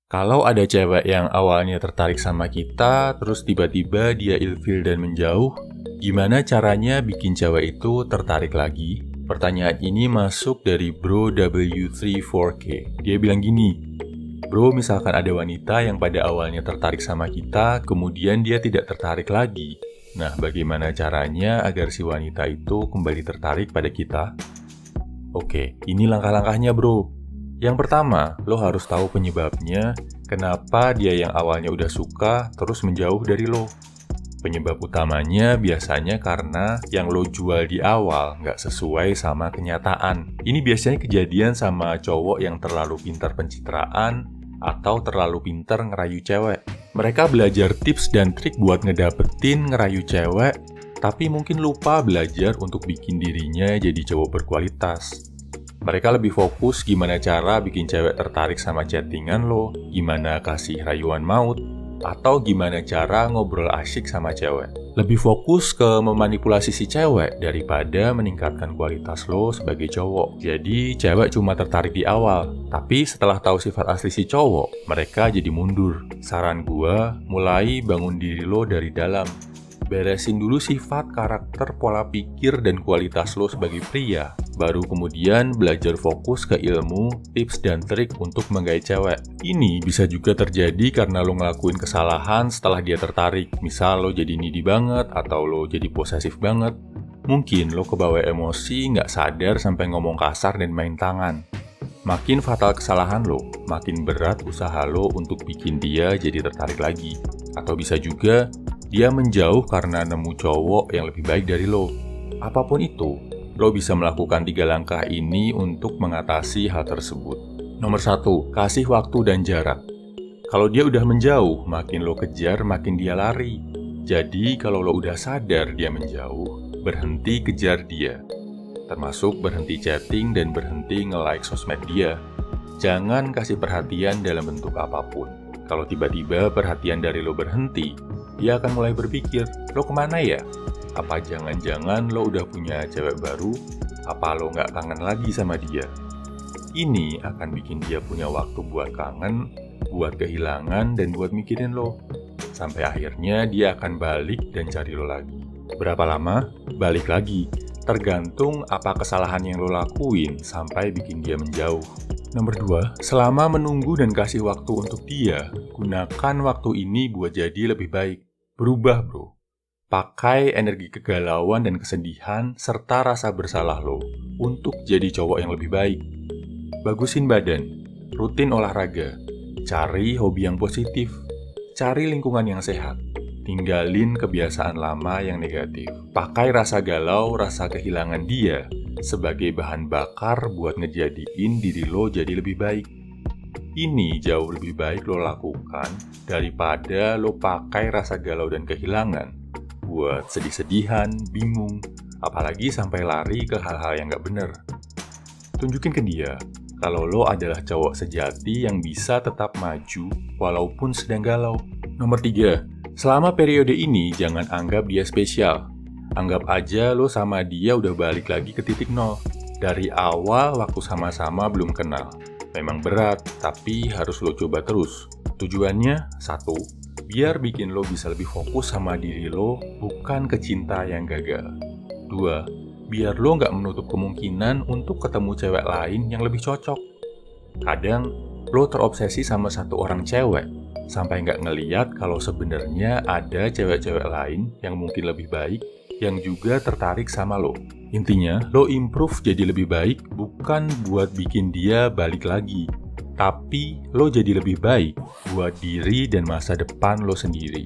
Kalau ada cewek yang awalnya tertarik sama kita, terus tiba-tiba dia ilfil dan menjauh, gimana caranya bikin cewek itu tertarik lagi? Pertanyaan ini masuk dari Bro W34K. Dia bilang gini, Bro, misalkan ada wanita yang pada awalnya tertarik sama kita, kemudian dia tidak tertarik lagi. Nah, bagaimana caranya agar si wanita itu kembali tertarik pada kita? Oke, ini langkah-langkahnya, bro. Yang pertama, lo harus tahu penyebabnya, kenapa dia yang awalnya udah suka, terus menjauh dari lo. Penyebab utamanya biasanya karena yang lo jual di awal nggak sesuai sama kenyataan. Ini biasanya kejadian sama cowok yang terlalu pintar pencitraan atau terlalu pintar ngerayu cewek. Mereka belajar tips dan trik buat ngedapetin ngerayu cewek, tapi mungkin lupa belajar untuk bikin dirinya jadi cowok berkualitas. Mereka lebih fokus gimana cara bikin cewek tertarik sama chattingan lo, gimana kasih rayuan maut, atau gimana cara ngobrol asyik sama cewek. Lebih fokus ke memanipulasi si cewek daripada meningkatkan kualitas lo sebagai cowok. Jadi cewek cuma tertarik di awal, tapi setelah tahu sifat asli si cowok, mereka jadi mundur. Saran gua, mulai bangun diri lo dari dalam. Beresin dulu sifat, karakter, pola pikir, dan kualitas lo sebagai pria. Baru kemudian belajar fokus ke ilmu, tips, dan trik untuk menggait cewek. Ini bisa juga terjadi karena lo ngelakuin kesalahan setelah dia tertarik. Misal lo jadi needy banget, atau lo jadi posesif banget. Mungkin lo kebawa emosi, nggak sadar sampai ngomong kasar dan main tangan. Makin fatal kesalahan lo, makin berat usaha lo untuk bikin dia jadi tertarik lagi. Atau bisa juga, dia menjauh karena nemu cowok yang lebih baik dari lo. Apapun itu, lo bisa melakukan 3 langkah ini untuk mengatasi hal tersebut. Nomor 1, kasih waktu dan jarak. Kalau dia udah menjauh, makin lo kejar, makin dia lari. Jadi, kalau lo udah sadar dia menjauh, berhenti kejar dia. Termasuk berhenti chatting dan berhenti nge-like sosmed dia. Jangan kasih perhatian dalam bentuk apapun. Kalau tiba-tiba perhatian dari lo berhenti, dia akan mulai berpikir, lo kemana ya? Apa jangan-jangan lo udah punya cewek baru? Apa lo nggak kangen lagi sama dia? Ini akan bikin dia punya waktu buat kangen, buat kehilangan, dan buat mikirin lo. Sampai akhirnya dia akan balik dan cari lo lagi. Berapa lama? Balik lagi. Tergantung apa kesalahan yang lo lakuin sampai bikin dia menjauh. Nomor 2, selama menunggu dan kasih waktu untuk dia, gunakan waktu ini buat jadi lebih baik. Berubah, bro. Pakai energi kegalauan dan kesedihan serta rasa bersalah lo untuk jadi cowok yang lebih baik. Bagusin badan, rutin olahraga, cari hobi yang positif, cari lingkungan yang sehat, tinggalin kebiasaan lama yang negatif. Pakai rasa galau, rasa kehilangan dia sebagai bahan bakar buat ngejadiin diri lo jadi lebih baik. Ini jauh lebih baik lo lakukan daripada lo pakai rasa galau dan kehilangan buat sedih-sedihan, bingung, apalagi sampai lari ke hal-hal yang gak bener. Tunjukin ke dia kalau lo adalah cowok sejati yang bisa tetap maju walaupun sedang galau. Nomor 3, selama periode ini jangan anggap dia spesial. Anggap aja lo sama dia udah balik lagi ke titik nol. Dari awal waktu sama-sama belum kenal. Memang berat, tapi harus lo coba terus. Tujuannya, 1, biar bikin lo bisa lebih fokus sama diri lo, bukan ke cinta yang gagal. 2, biar lo nggak menutup kemungkinan untuk ketemu cewek lain yang lebih cocok. Kadang, lo terobsesi sama satu orang cewek, sampai nggak ngeliat kalau sebenarnya ada cewek-cewek lain yang mungkin lebih baik, yang juga tertarik sama lo. Intinya, lo improve jadi lebih baik bukan buat bikin dia balik lagi, tapi lo jadi lebih baik buat diri dan masa depan lo sendiri.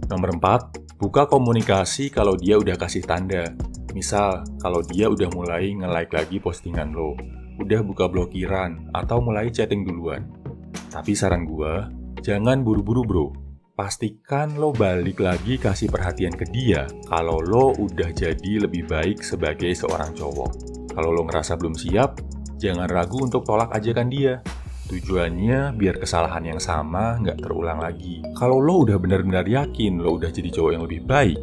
Nomor 4, buka komunikasi kalau dia udah kasih tanda. Misal, kalau dia udah mulai nge-like lagi postingan lo, udah buka blokiran, atau mulai chatting duluan. Tapi saran gua, jangan buru-buru, bro. Pastikan lo balik lagi kasih perhatian ke dia kalau lo udah jadi lebih baik sebagai seorang cowok. Kalau lo ngerasa belum siap, jangan ragu untuk tolak ajakan dia. Tujuannya biar kesalahan yang sama nggak terulang lagi. Kalau lo udah benar-benar yakin lo udah jadi cowok yang lebih baik,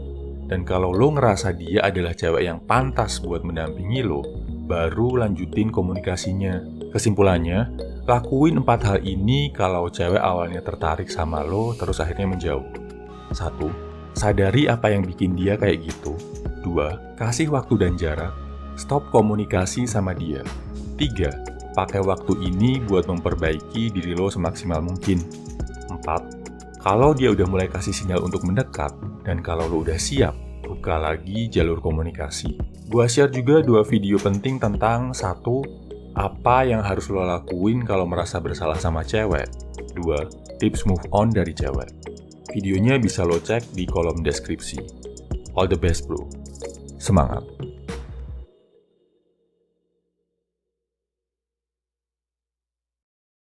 dan kalau lo ngerasa dia adalah cewek yang pantas buat mendampingi lo, baru lanjutin komunikasinya. Kesimpulannya, lakuin 4 hal ini kalau cewek awalnya tertarik sama lo terus akhirnya menjauh. 1. Sadari apa yang bikin dia kayak gitu. 2. Kasih waktu dan jarak. Stop komunikasi sama dia. 3. Pakai waktu ini buat memperbaiki diri lo semaksimal mungkin. 4. Kalau dia udah mulai kasih sinyal untuk mendekat, dan kalau lo udah siap, buka lagi jalur komunikasi. Gua share juga 2 video penting tentang 1. Apa yang harus lo lakuin kalau merasa bersalah sama cewek. 2. Tips move on dari cewek. Videonya bisa lo cek di kolom deskripsi. All the best bro. Semangat!